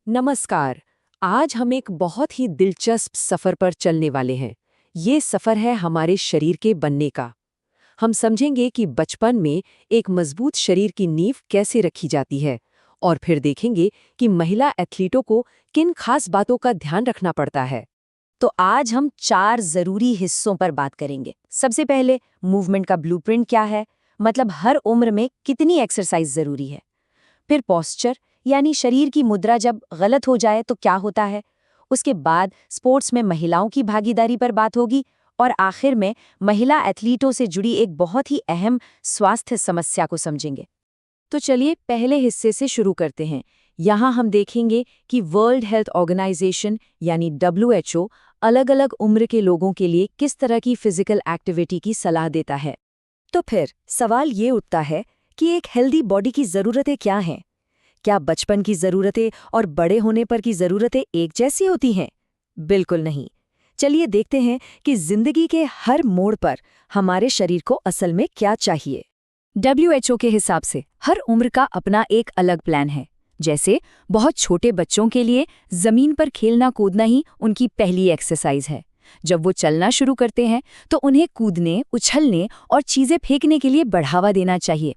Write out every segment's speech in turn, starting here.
नमस्कार। आज हम एक बहुत ही दिलचस्प सफर पर चलने वाले हैं। ये सफर है हमारे शरीर के बनने का। हम समझेंगे कि बचपन में एक मजबूत शरीर की नींव कैसे रखी जाती है और फिर देखेंगे कि महिला एथलीटों को किन खास बातों का ध्यान रखना पड़ता है। तो आज हम 4 जरूरी हिस्सों पर बात करेंगे। सबसे पहले मूवमेंट का ब्लूप्रिंट क्या है, मतलब हर उम्र में कितनी एक्सरसाइज जरूरी है। फिर पोस्चर यानी शरीर की मुद्रा जब गलत हो जाए तो क्या होता है। उसके बाद स्पोर्ट्स में महिलाओं की भागीदारी पर बात होगी और आखिर में महिला एथलीटों से जुड़ी एक बहुत ही अहम स्वास्थ्य समस्या को समझेंगे। तो चलिए पहले हिस्से से शुरू करते हैं। यहाँ हम देखेंगे कि वर्ल्ड हेल्थ ऑर्गेनाइजेशन यानी WHO अलग-अलग उम्र के लोगों के लिए किस तरह की फिजिकल एक्टिविटी की सलाह देता है। तो फिर सवाल ये उठता है कि एक हेल्दी बॉडी की ज़रूरतें क्या हैं? क्या बचपन की ज़रूरतें और बड़े होने पर की ज़रूरतें एक जैसी होती हैं? बिल्कुल नहीं। चलिए देखते हैं कि ज़िंदगी के हर मोड़ पर हमारे शरीर को असल में क्या चाहिए। WHO के हिसाब से हर उम्र का अपना एक अलग प्लान है। जैसे बहुत छोटे बच्चों के लिए ज़मीन पर खेलना कूदना ही उनकी पहली एक्सरसाइज है। जब वो चलना शुरू करते हैं तो उन्हें कूदने, उछलने और चीज़ें फेंकने के लिए बढ़ावा देना चाहिए।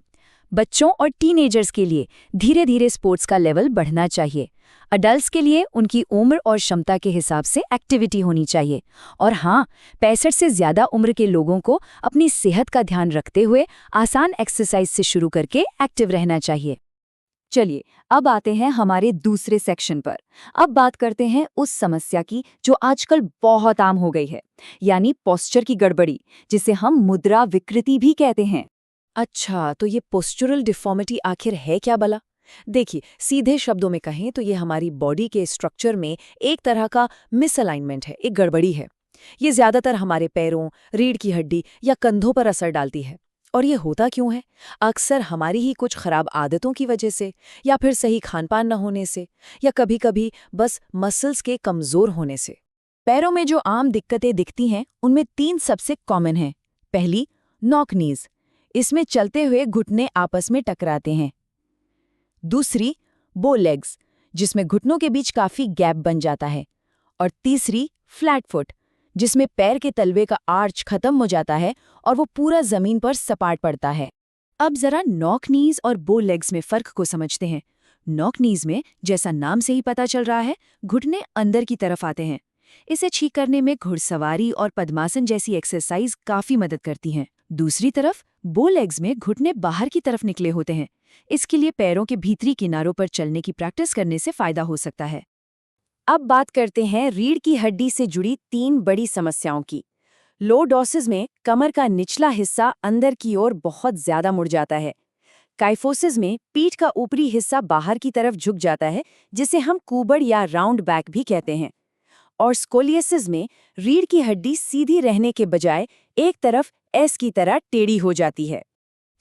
बच्चों और टीनेजर्स के लिए धीरे धीरे स्पोर्ट्स का लेवल बढ़ना चाहिए। अडल्ट्स के लिए उनकी उम्र और क्षमता के हिसाब से एक्टिविटी होनी चाहिए। और हाँ, 65 से ज़्यादा उम्र के लोगों को अपनी सेहत का ध्यान रखते हुए आसान एक्सरसाइज से शुरू करके एक्टिव रहना चाहिए। चलिए अब आते हैं हमारे दूसरे सेक्शन पर। अब बात करते हैं उस समस्या की जो आजकल बहुत आम हो गई है, यानी पोस्चर की गड़बड़ी, जिसे हम मुद्रा विकृति भी कहते हैं। अच्छा, तो ये पोस्चरल डिफॉर्मिटी आखिर है क्या भला? देखिए, सीधे शब्दों में कहें तो ये हमारी बॉडी के स्ट्रक्चर में एक तरह का मिसअलाइनमेंट है, एक गड़बड़ी है। ये ज्यादातर हमारे पैरों, रीढ़ की हड्डी या कंधों पर असर डालती है। और ये होता क्यों है? अक्सर हमारी ही कुछ खराब आदतों की वजह से, या फिर सही खानपान न होने से, या कभी-कभी बस मसल्स के कमजोर होने से। पैरों में जो आम दिक्कतें दिखती हैं, उनमें 3 सबसे कॉमन हैं। पहली, नॉक नीज। इसमें चलते हुए घुटने आपस में टकराते हैं। दूसरी, बो लेग्स, जिसमें घुटनों के बीच काफी गैप बन जाता है। और तीसरी, फ्लैट फुट, जिसमें पैर के तलवे का आर्च खत्म हो जाता है और वो पूरा जमीन पर सपाट पड़ता है। अब जरा नॉक नीज और बो लेग्स में फर्क को समझते हैं। नॉक नीज में, जैसा नाम से ही पता चल रहा है, घुटने अंदर की तरफ आते हैं। इसे ठीक करने में घुड़सवारी और पद्मासन जैसी एक्सरसाइज काफी मदद करती हैं। दूसरी तरफ बो लेग्स में घुटने बाहर की तरफ निकले होते हैं। इसके लिए पैरों के भीतरी किनारों पर चलने की प्रैक्टिस करने से फायदा हो सकता है। अब बात करते हैं रीढ़ की हड्डी से जुड़ी 3 बड़ी समस्याओं की। लोर्डोसिस में कमर का निचला हिस्सा अंदर की ओर बहुत ज्यादा मुड़ जाता है। काइफोसिस में पीठ का ऊपरी हिस्सा बाहर की तरफ झुक जाता है, जिसे हम कुबड़ या राउंड बैक भी कहते हैं। और स्कोलियोसिस में रीढ़ की हड्डी सीधी रहने के बजाय एक तरफ एस की तरह टेढ़ी हो जाती है।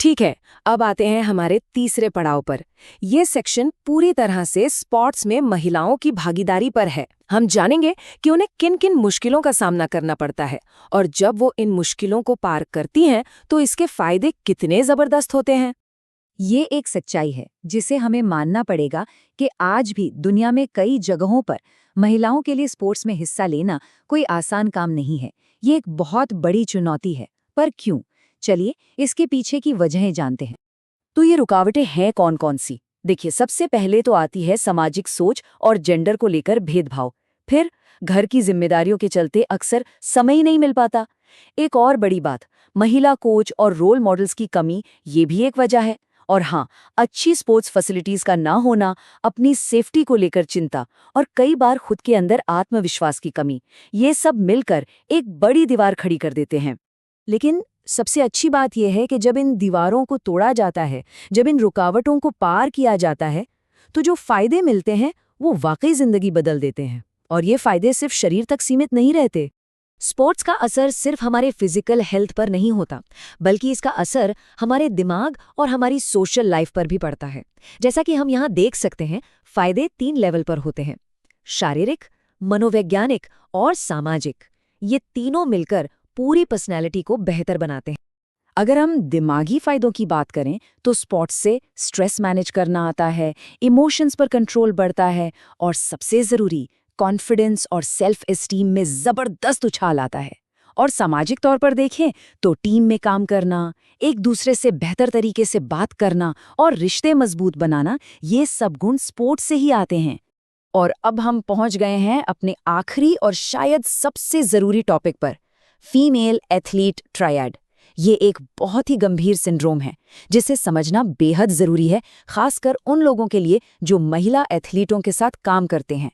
ठीक है, अब आते हैं हमारे तीसरे पड़ाव पर। ये सेक्शन पूरी तरह से स्पोर्ट्स में महिलाओं की भागीदारी पर है। हम जानेंगे कि उन्हें किन किन मुश्किलों का सामना करना पड़ता है और जब वो इन मुश्किलों को पार करती हैं तो इसके फायदे कितने जबरदस्त होते हैं। ये एक सच्चाई है जिसे हमें मानना पड़ेगा कि आज भी दुनिया में कई जगहों पर महिलाओं के लिए स्पोर्ट्स में हिस्सा लेना कोई आसान काम नहीं है। ये एक बहुत बड़ी चुनौती है। पर क्यों? चलिए इसके पीछे की वजहें जानते हैं। तो ये रुकावटें हैं कौन-कौन सी? देखिए, सबसे पहले तो आती है सामाजिक सोच और जेंडर को लेकर भेदभाव। फिर घर की जिम्मेदारियों के चलते अक्सर समय ही नहीं मिल पाता। एक और बड़ी बात, महिला कोच और रोल मॉडल्स की कमी, ये भी एक वजह है। और हाँ, अच्छी स्पोर्ट्स फैसिलिटीज का ना होना, अपनी सेफ्टी को लेकर चिंता और कई बार खुद के अंदर आत्मविश्वास की कमी, ये सब मिलकर एक बड़ी दीवार खड़ी कर देते हैं। लेकिन सबसे अच्छी बात यह है कि जब इन दीवारों को तोड़ा जाता है, जब इन रुकावटों को पार किया जाता है, तो जो फायदे मिलते हैं वो वाकई जिंदगी बदल देते हैं। और ये फायदे सिर्फ शरीर तक सीमित नहीं रहते। स्पोर्ट्स का असर सिर्फ हमारे फिजिकल हेल्थ पर नहीं होता, बल्कि इसका असर हमारे दिमाग और हमारी सोशल लाइफ पर भी पड़ता है। जैसा कि हम यहाँ देख सकते हैं, फायदे 3 लेवल पर होते हैं: शारीरिक, मनोवैज्ञानिक और सामाजिक। ये तीनों मिलकर पूरी पर्सनैलिटी को बेहतर बनाते हैं। अगर हम दिमागी फायदों की बात करें तो स्पोर्ट्स से स्ट्रेस मैनेज करना आता है, इमोशंस पर कंट्रोल बढ़ता है और सबसे ज़रूरी कॉन्फिडेंस और सेल्फ एस्टीम में ज़बरदस्त उछाल आता है। और सामाजिक तौर पर देखें तो टीम में काम करना, एक दूसरे से बेहतर तरीके से बात करना और रिश्ते मजबूत बनाना, ये सब गुण स्पोर्ट्स से ही आते हैं। और अब हम पहुंच गए हैं अपने आखिरी और शायद सबसे ज़रूरी टॉपिक पर, फीमेल एथलीट ट्रायड। ये एक बहुत ही गंभीर सिंड्रोम है जिसे समझना बेहद ज़रूरी है, खासकर उन लोगों के लिए जो महिला एथलीटों के साथ काम करते हैं।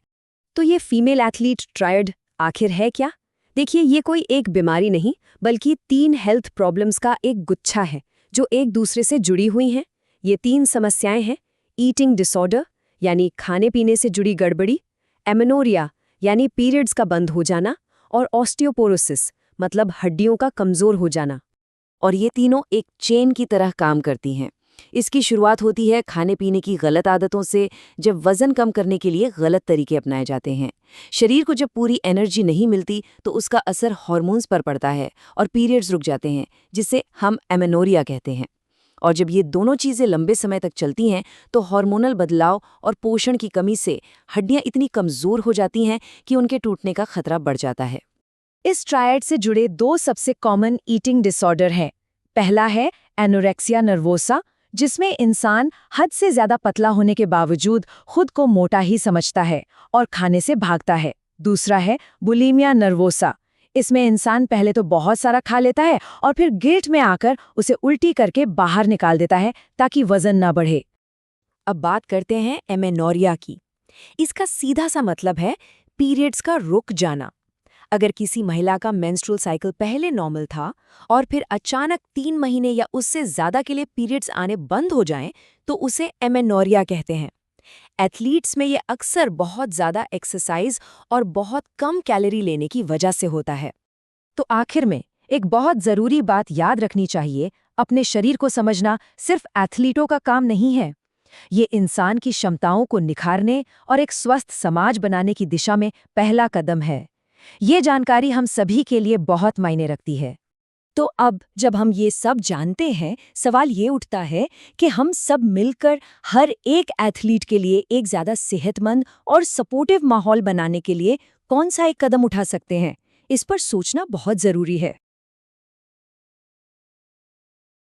तो ये फीमेल एथलीट ट्रायड आखिर है क्या? देखिए, ये कोई एक बीमारी नहीं बल्कि 3 हेल्थ प्रॉब्लम्स का एक गुच्छा है जो एक दूसरे से जुड़ी हुई हैं। ये 3 समस्याएं हैं: ईटिंग डिसऑर्डर यानी खाने पीने से जुड़ी गड़बड़ी, एमेनोरिया यानी पीरियड्स का बंद हो जाना, और ऑस्टियोपोरोसिस मतलब हड्डियों का कमजोर हो जाना। और ये तीनों एक चेन की तरह काम करती हैं। इसकी शुरुआत होती है खाने पीने की गलत आदतों से, जब वजन कम करने के लिए गलत तरीके अपनाए जाते हैं। शरीर को जब पूरी एनर्जी नहीं मिलती तो उसका असर हार्मोन्स पर पड़ता है और पीरियड्स रुक जाते हैं, जिसे हम एमेनोरिया कहते हैं। और जब ये दोनों चीज़ें लंबे समय तक चलती हैं तो हार्मोनल बदलाव और पोषण की कमी से हड्डियां इतनी कमज़ोर हो जाती हैं कि उनके टूटने का खतरा बढ़ जाता है। इस ट्रायड से जुड़े 2 सबसे कॉमन ईटिंग डिसऑर्डर हैं। पहला है एनोरेक्सिया नर्वोसा, जिसमें इंसान हद से ज्यादा पतला होने के बावजूद खुद को मोटा ही समझता है और खाने से भागता है। दूसरा है बुलिमिया नर्वोसा। इसमें इंसान पहले तो बहुत सारा खा लेता है और फिर गिल्ट में आकर उसे उल्टी करके बाहर निकाल देता है ताकि वजन ना बढ़े। अब बात करते हैं एमेनोरिया की। इसका सीधा सा मतलब है पीरियड्स का रुक जाना। अगर किसी महिला का मेंस्ट्रुअल साइकिल पहले नॉर्मल था और फिर अचानक 3 महीने या उससे ज़्यादा के लिए पीरियड्स आने बंद हो जाएं, तो उसे एमेनोरिया कहते हैं। एथलीट्स में ये अक्सर बहुत ज़्यादा एक्सरसाइज और बहुत कम कैलोरी लेने की वजह से होता है। तो आखिर में एक बहुत जरूरी बात याद रखनी चाहिए: अपने शरीर को समझना सिर्फ एथलीटों का काम नहीं है। ये इंसान की क्षमताओं को निखारने और एक स्वस्थ समाज बनाने की दिशा में पहला कदम है। ये जानकारी हम सभी के लिए बहुत मायने रखती है। तो अब जब हम ये सब जानते हैं, सवाल ये उठता है कि हम सब मिलकर हर एक एथलीट के लिए एक ज़्यादा सेहतमंद और सपोर्टिव माहौल बनाने के लिए कौन सा एक कदम उठा सकते हैं। इस पर सोचना बहुत ज़रूरी है।